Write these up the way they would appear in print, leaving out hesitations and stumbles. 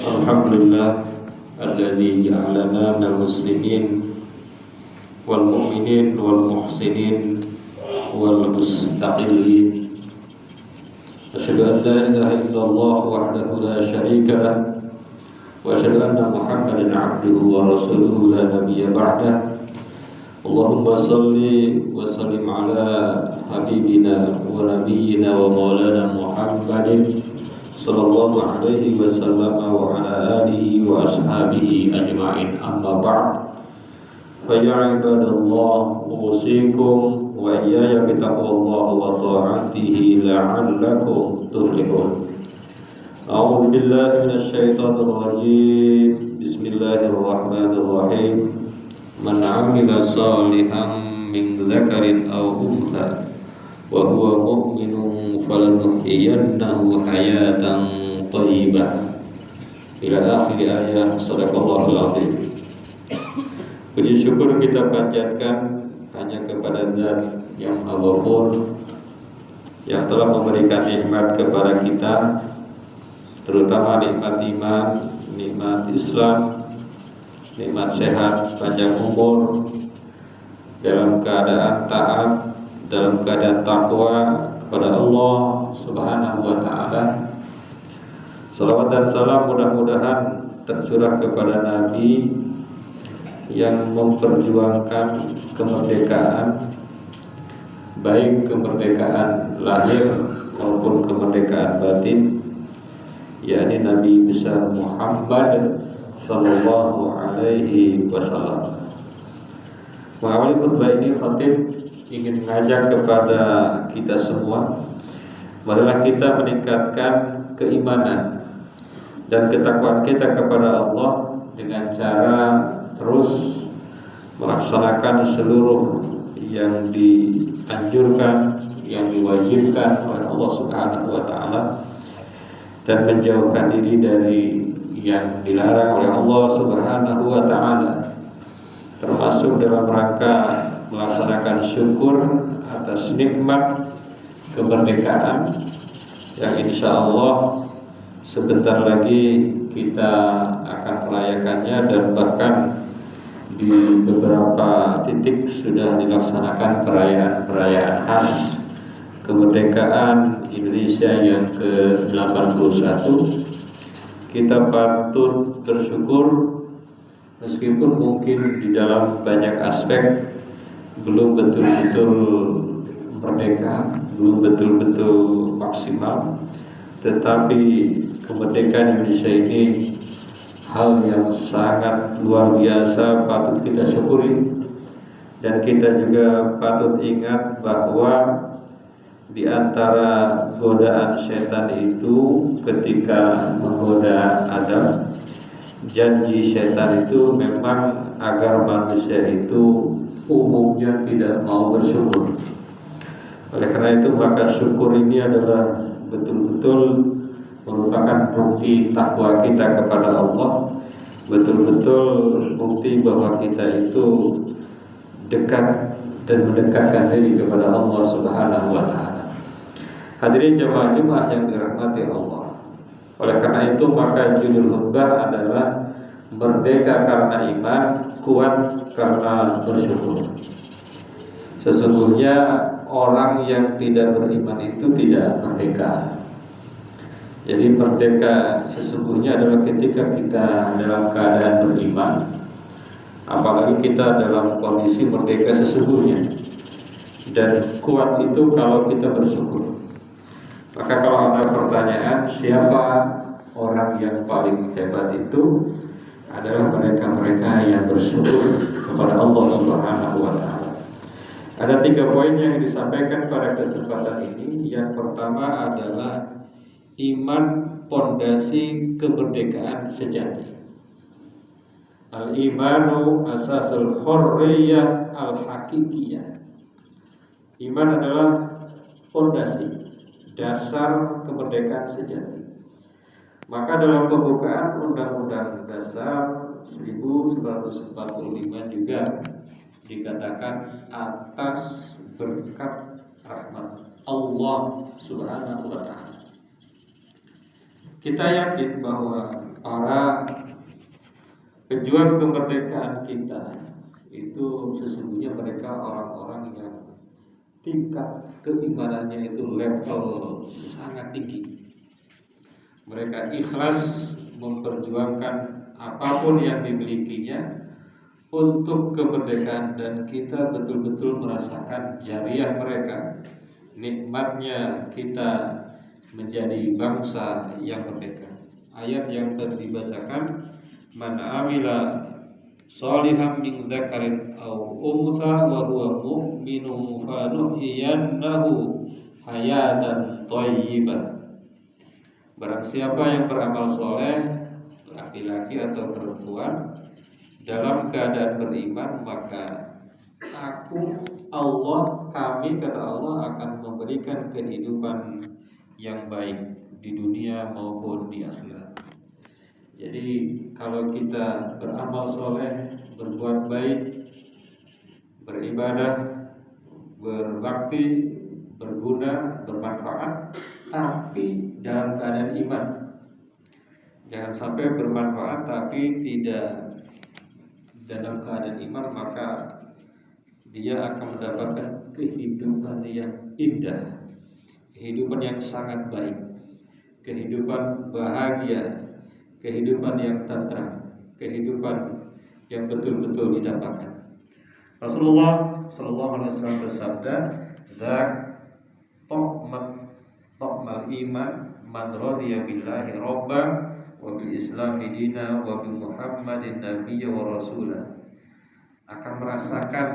Alhamdulillah alladzi ja'alana minal muslimin wal mu'minin wal muhsinin wal mustaqillin. Asyhadu an la ilaha illallah wahdahu la syarika lah wa asyhadu anna Muhammadan 'abduhu wa rasuluhu la nabiyya ba'dah. Allahumma salli wa sallim ala habibina wa nabiyyina wa maulana Muhammadin sallallahu alaihi wasallam wa ala alihi wa ashabihi ajma'in, amma ba'd. Fa ya ibadallah, usikum wa iyaya bitaqwallah wa ta'atihi la'allakum tuflihun. A'udzu billahi minasy syaithanir rajim. Bismillahirrahmanirrahim. Man 'amila shalihan min dzakarin aw untha wa huwa mu'minun falanuhyiyannahu hayatan thayyibah ila akhir ayat. Shadaqallahul azim. Puji syukur kita panjatkan hanya kepada Zat yang Ghafur, yang telah memberikan nikmat kepada kita, terutama nikmat iman, nikmat Islam, nikmat sehat, panjang umur, dalam keadaan taat, dalam keadaan takwa kepada Allah Subhanahu wa ta'ala. Salawat dan salam mudah-mudahan tercurah kepada Nabi yang memperjuangkan kemerdekaan, baik kemerdekaan lahir maupun kemerdekaan batin, yakni Nabi besar Muhammad sallallahu alaihi wasallam. Mengawali khutbah ini, khatib ingin mengajak kepada kita semua, marilah kita meningkatkan keimanan dan ketakwaan kita kepada Allah dengan cara terus melaksanakan seluruh yang dianjurkan, yang diwajibkan oleh Allah Subhanahu wa ta'ala, dan menjauhkan diri dari yang dilarang oleh Allah Subhanahu wa ta'ala, termasuk dalam rangka melaksanakan syukur atas nikmat kemerdekaan yang insya Allah sebentar lagi kita akan merayakannya, dan bahkan di beberapa titik sudah dilaksanakan perayaan khas kemerdekaan Indonesia yang ke-81. Kita patut bersyukur meskipun mungkin di dalam banyak aspek belum betul-betul merdeka, belum betul-betul maksimal, tetapi kemerdekaan Indonesia ini hal yang sangat luar biasa, patut kita syukuri. Dan kita juga patut ingat bahwa di antara godaan setan itu ketika menggoda Adam, janji setan itu memang agar manusia itu umumnya tidak mau bersyukur. Oleh karena itu maka syukur ini adalah betul-betul merupakan bukti takwa kita kepada Allah, betul-betul bukti bahwa kita itu dekat dan mendekatkan diri kepada Allah Subhanahu wa ta'ala. Hadirin jemaah Jumat yang dirahmati Allah, oleh karena itu maka judul khutbah adalah merdeka karena iman, kuat karena bersyukur. Sesungguhnya orang yang tidak beriman itu tidak merdeka. Jadi merdeka sesungguhnya adalah ketika kita dalam keadaan beriman, apalagi kita dalam kondisi merdeka sesungguhnya. Dan kuat itu kalau kita bersyukur. Maka kalau ada pertanyaan siapa orang yang paling hebat, itu adalah mereka-mereka yang bersyukur kepada Allah Subhanahu wa ta'ala. Ada 3 poin yang disampaikan pada kesempatan ini. Yang pertama adalah iman, pondasi kemerdekaan sejati. Al-imanu asasul hurriyah al-hakikiyah. Iman adalah pondasi, dasar kemerdekaan sejati. Maka dalam pembukaan Undang-Undang Dasar 1945 juga dikatakan atas berkat rahmat Allah Subhanahu wa ta'ala. Kita yakin bahwa para pejuang kemerdekaan kita itu sesungguhnya mereka orang-orang yang tingkat keimanannya itu level sangat tinggi. Mereka ikhlas memperjuangkan apapun yang dimilikinya untuk kemerdekaan, dan kita betul-betul merasakan jariah mereka, nikmatnya kita menjadi bangsa yang merdeka. Ayat yang tadi dibacakan, man amila sholihan min dzakarin aw untha wa huwa mu'minun falanuhyiyannahu hayatan thayyibah. Barang siapa yang beramal soleh, laki-laki atau perempuan, dalam keadaan beriman, maka kami kata Allah akan memberikan kehidupan yang baik di dunia maupun di akhirat. Jadi kalau kita beramal soleh, berbuat baik, beribadah, berbakti, berguna, bermanfaat, tapi dalam keadaan iman. Jangan sampai bermanfaat tapi tidak dalam keadaan iman, maka dia akan mendapatkan kehidupan yang indah, kehidupan yang sangat baik, kehidupan bahagia, kehidupan yang tentram, kehidupan yang betul-betul didapatkan. Rasulullah sallallahu alaihi wasallam bersabda, "Dzak ta'mal iman man radiya billahi rabban wa bil islami dina wa bi Muhammadin nabiyya wa rasulah." Akan merasakan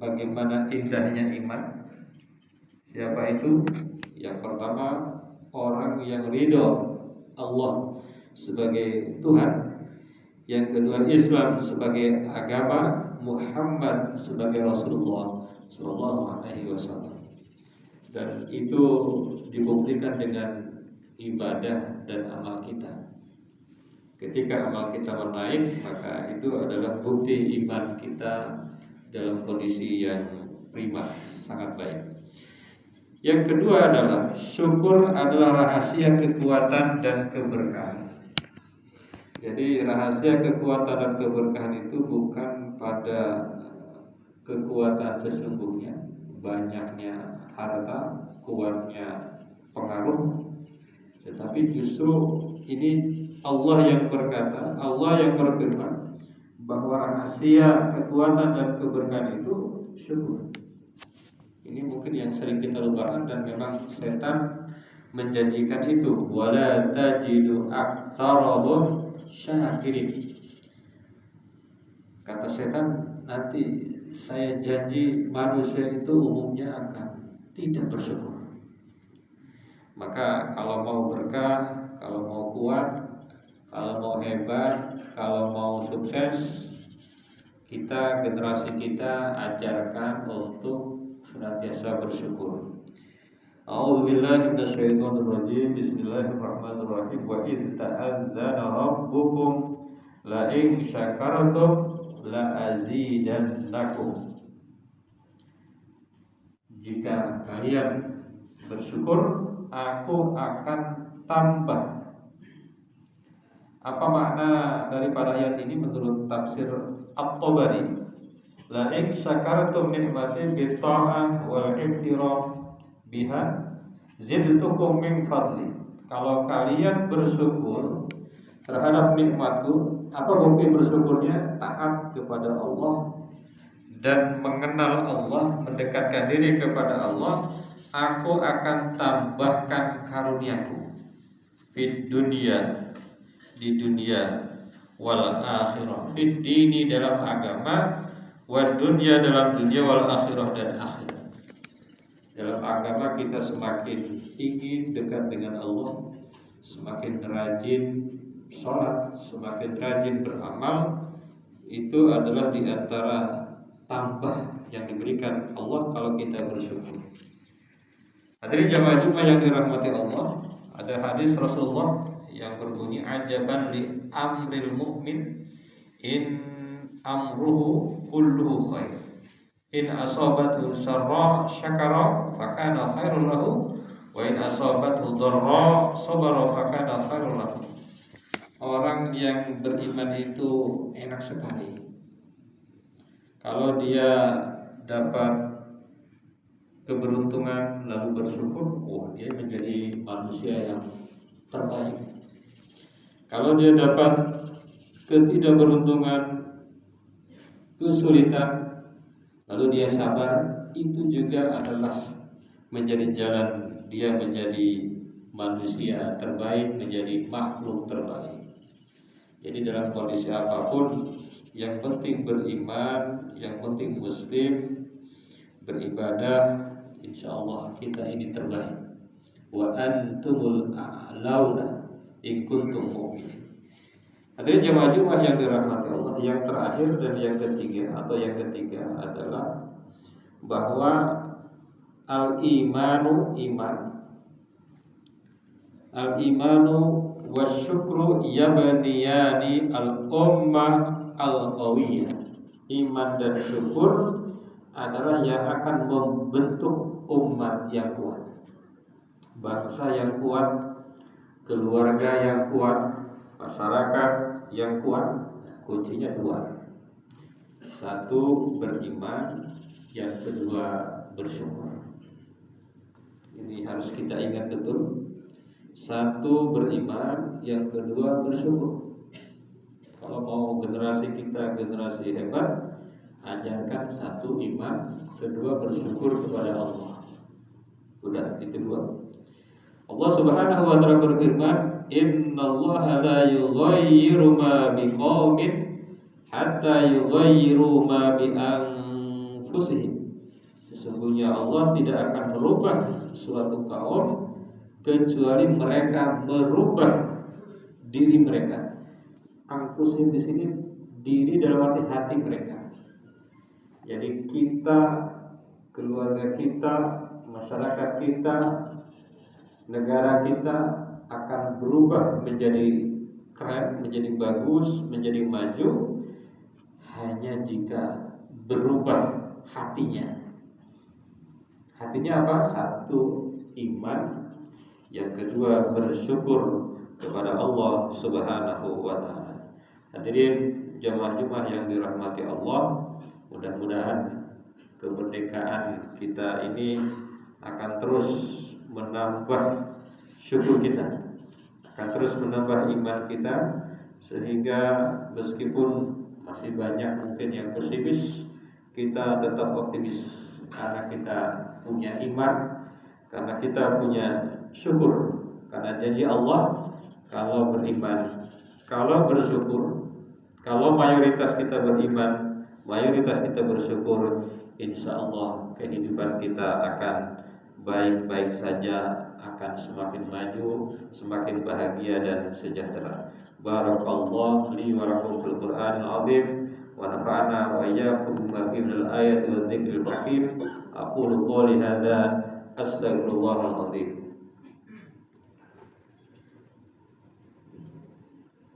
bagaimana indahnya iman. Siapa itu? Yang pertama, orang yang ridho Allah sebagai Tuhan. Yang kedua, Islam sebagai agama, Muhammad sebagai Rasulullah sallallahu alaihi wasallam. Dan itu dibuktikan dengan ibadah dan amal kita. Ketika amal kita menaik, maka itu adalah bukti iman kita dalam kondisi yang prima, sangat baik. Yang kedua adalah syukur adalah rahasia kekuatan dan keberkahan. Jadi rahasia kekuatan dan keberkahan itu bukan pada kekuatan sesungguhnya, banyaknya harta, kuatnya pengaruh, tetapi justru ini Allah yang berkata, Allah yang berfirman bahwa rahasia kekuatan dan keberkahan itu syukur. Ini mungkin yang sering kita lupakan, dan memang setan menjanjikan itu, wala tajidu aktsarahum syakirin. Kata setan, nanti saya janji manusia itu umumnya akan tidak bersyukur. Maka kalau mau berkah, kalau mau kuat, kalau mau hebat, kalau mau sukses, kita, generasi kita ajarkan untuk senantiasa bersyukur. A'udzubillahi minasyaitonir rajim. Bismillahirrahmanirrahim. Wa idz ta'adzana rabbukum la in syakartum la azidannakum. Jika kalian bersyukur, aku akan tambah. Apa makna daripada ayat ini menurut tafsir At-Tabari? La in syakartum ni'mati bi ta'ah wal iftirah biha zidtukum min fadli. Kalau kalian bersyukur terhadap nikmatku, apa bukti bersyukurnya? Taat kepada Allah dan mengenal Allah, mendekatkan diri kepada Allah, aku akan tambahkan karuniaku fid dunya, di dunia, wal akhirah, fid dini dalam agama, wal dunya dalam dunia, wal akhirah dan akhirat. Dalam agama kita semakin ingin dekat dengan Allah, semakin rajin sholat, semakin rajin beramal. Itu adalah di antara tambah yang diberikan Allah kalau kita bersyukur. Hadirin jamaah Jumat yang dirahmati Allah, ada hadis Rasulullah yang berbunyi, ajaban li amril mu'min in amruhu kulluhu khair, in asabathu sarra syakara fakana khairul lahu, wa in asabathu dharra sabara fakana khairul lahu. orang yang beriman itu enak sekali. Kalau dia dapat keberuntungan lalu bersyukur, dia menjadi manusia yang terbaik. Kalau dia dapat ketidakberuntungan, kesulitan, lalu dia sabar, itu juga adalah menjadi jalan dia menjadi manusia terbaik, menjadi makhluk terbaik. Jadi dalam kondisi apapun, yang penting beriman, yang penting muslim, beribadah, insya Allah kita ini terbaik. Wa antumul a'launa in kuntum mu'minin. Hadirin jemaah Jumat yang dirahmati Allah, yang terakhir dan yang ketiga adalah bahwa al-imanu wasyukru yabniyani al-ummah al-qawiyah. Iman dan syukur adalah yang akan membentuk umat yang kuat, bangsa yang kuat, keluarga yang kuat, masyarakat yang kuat. Kuncinya dua: satu beriman, yang kedua bersyukur. Ini harus kita ingat betul. Satu beriman, yang kedua bersyukur. Kalau mau generasi kita generasi hebat, ajarkan satu iman, kedua bersyukur kepada Allah. Udah, itu dua. Allah Subhanahu wa taala berfirman, "Innallaha la yughayyiru ma biqaumin hatta yughayyiru ma bi anfusihim." Sesungguhnya Allah tidak akan merubah suatu kaum kecuali mereka merubah diri mereka. Anfusihim di sini diri dalam arti hati mereka. Jadi kita, keluarga kita, masyarakat kita, negara kita akan berubah menjadi keren, menjadi bagus, menjadi maju hanya jika berubah hatinya. Hatinya apa? Satu iman, yang kedua bersyukur kepada Allah Subhanahu wa taala. Hadirin jemaah-jemaah yang dirahmati Allah, mudah-mudahan kemerdekaan kita ini akan terus menambah syukur kita, akan terus menambah iman kita, sehingga meskipun masih banyak mungkin yang pesimis, kita tetap optimis karena kita punya iman, karena kita punya syukur, karena janji Allah kalau beriman, kalau bersyukur, kalau mayoritas kita beriman, mayoritas kita bersyukur, insya Allah kehidupan kita akan baik-baik saja, akan semakin maju, semakin bahagia dan sejahtera. Barakallahu li wa lakum fil Qur'anil azim wa nafa'ana wa iyyakum bima fihi minal ayati wa dzikril hakim. Aqulu qouli hadza astaghfirullahal azim.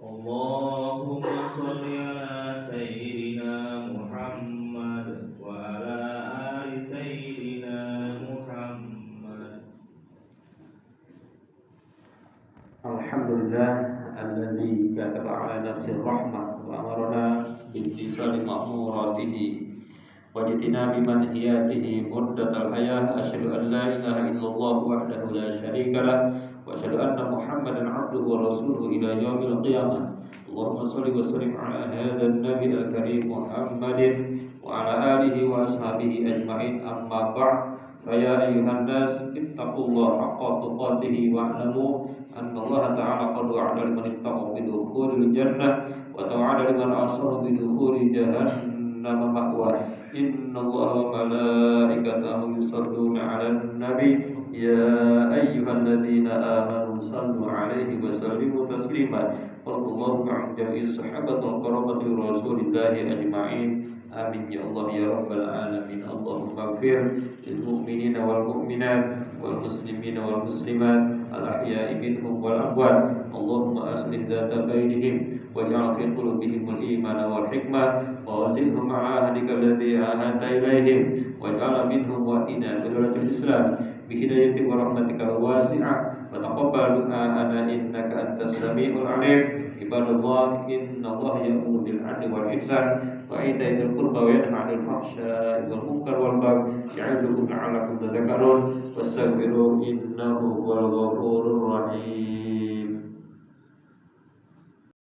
Allahumma shalli ala sayyidina Muhammad wa ala ali sayyidina Muhammad. Alhamdulillah alladzi kataba ala nafsi rahmah wa amarna bimtisali ma'muratihi wajtina bimanhiyatihi muddatal hayah. Asyhadu an la ilaha illallah wahdahu la syarika lah wa asyhadu anna Muhammadan abduhu wa rasuluhu ila yaumil qiyamah. Allahumma shalli wa sallim ala hadzal nabi al-karim Muhammadin wa ala alihi wa ashabihi ajma'in. Amma ba'd. Faya ayyuhan nas ittaqullaha haqqa tuqatih wa'lamu anna Allah ta'ala qad wa'ada liman ittaqa bidukhulil jannah wa ta'ala liman asahu bidukhuli jahannam ma'wa. Inna Allah wa malaikatahu yusalluna 'alan nabi ya ayyuhalladzina amanu sallu 'alaihi wa sallimu taslima. Wallahu ma'al jami'i sahabatil qarabati rasulillahi ajma'in. Amin ya Allah ya rabbal alamin. Allahumma ighfir lil mu'minina wal mu'minat wal muslimina wal muslimat al ahya'i minhum wal amwat. Allahumma aslih dhata bainihim waj'al fi qulubihim al iman wal hikmah wa wazidhum ala ahdika alladhi ahadta ilaihim waj'al minhum watina bi dawlatil islam bi hidayati wa rahmatika واسعة وتقبل دعاءنا إنك أنت السميع العليم. عباد الله إن الله يأمر بالعدل والإحسان وإيتاء ذي القربى وينهى عن الفحشاء والمنكر والبغي يعظكم لعلكم تذكرون واستغفروه إنه هو الغفور الرحيم.